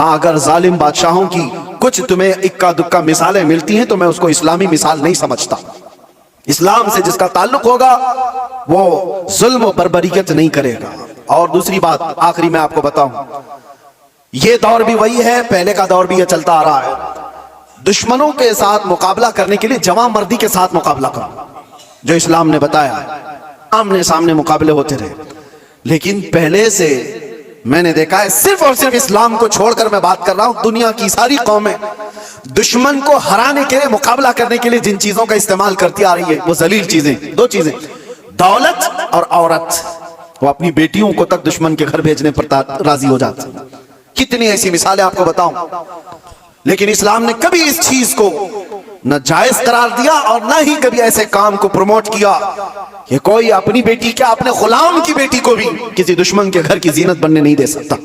ہاں اگر ظالم بادشاہوں کی کچھ تمہیں اکا دکا مثالیں ملتی ہیں تو میں اس کو اسلامی مثال نہیں سمجھتا. اسلام سے جس کا تعلق ہوگا وہ ظلم و بربریت نہیں کرے گا. اور دوسری بات آخری میں آپ کو بتاؤں، یہ دور بھی وہی ہے، پہلے کا دور بھی یہ چلتا آ رہا ہے. دشمنوں کے ساتھ مقابلہ کرنے کے لیے جواں مردی کے ساتھ مقابلہ کرو، جو اسلام نے بتایا ہے. آمنے سامنے مقابلے ہوتے رہے. لیکن پہلے سے میں نے دیکھا ہے، صرف اور صرف اسلام کو چھوڑ کر میں بات کر رہا ہوں، دنیا کی ساری قومیں دشمن کو ہرانے کے لیے، مقابلہ کرنے کے لیے جن چیزوں کا استعمال کرتی آ رہی ہے وہ ذلیل چیزیں، دو چیزیں، دولت اور عورت. وہ اپنی بیٹیوں کو تک دشمن کے گھر بھیجنے پر راضی ہو جاتے ہیں. کتنی ایسی مثالیں آپ کو بتاؤں. لیکن اسلام نے کبھی اس چیز کو نہ جائز قرار دیا اور نہ ہی کبھی ایسے کام کو پروموٹ کیا کہ کوئی اپنی بیٹی کیا اپنے غلام کی بیٹی کو بھی کسی دشمن کے گھر کی زینت بننے نہیں دے سکتا،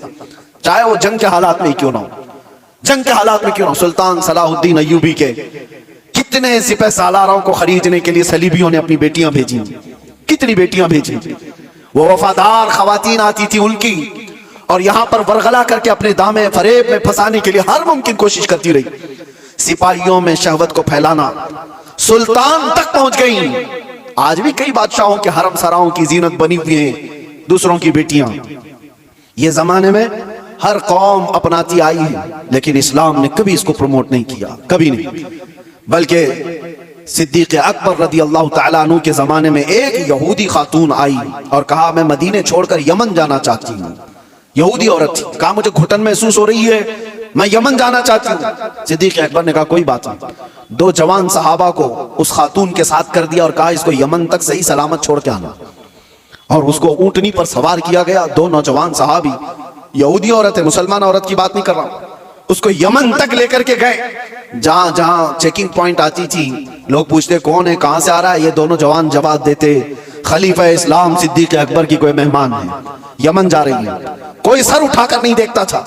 چاہے وہ جنگ کے حالات میں کیوں نہ ہو. جنگ کے حالات میں کیوں نہ ہو. سلطان صلاح الدین ایوبی کے کتنے سپہ سالاروں کو خریدنے کے لیے صلیبیوں نے اپنی بیٹیاں بھیجی، کتنی بیٹیاں بھیجی. وہ وفادار خواتین آتی تھی ان کی، اور یہاں پر ورغلا کر کے اپنے دامے فریب میں پھنسانے کے لیے ہر ممکن کوشش کرتی رہی. سپاہیوں میں شہوت کو پھیلانا سلطان تک پہنچ گئی. آج بھی کئی بادشاہوں کے حرم سراؤں کی زینت بنی ہوئی ہیں دوسروں کی بیٹیاں. یہ زمانے میں ہر قوم اپناتی آئی ہے، لیکن اسلام نے کبھی اس کو پروموٹ نہیں کیا، کبھی نہیں. بلکہ صدیق اکبر رضی اللہ تعالیٰ عنہ کے زمانے میں ایک یہودی خاتون آئی اور کہا میں مدینے چھوڑ کر یمن جانا چاہتی ہوں. یہودی عورت تھی، کہا مجھے گھٹن محسوس ہو رہی ہے، میں یمن جانا چاہتی ہوں. صدیق اکبر نے کہا کوئی بات نہیں. دو جوان صحابہ کو اس خاتون کے ساتھ کر دیا اور کہا اس کو یمن تک صحیح سلامت چھوڑ کے آنا. اور اس کو اونٹنی پر سوار کیا گیا. دو نوجوان صحابی، یہودی عورت ہے، مسلمان عورت کی بات نہیں کر رہا ہوں، اس کو یمن تک لے کر کے گئے. جہاں جہاں چیکنگ پوائنٹ آتی تھی لوگ پوچھتے کون ہے، کہاں سے آ رہا ہے. یہ دونوں جوان جواب دیتے خلیفہ اسلام صدیق اکبر کی کوئی مہمان ہے، یمن جا رہی ہے. کوئی سر اٹھا کر نہیں دیکھتا تھا.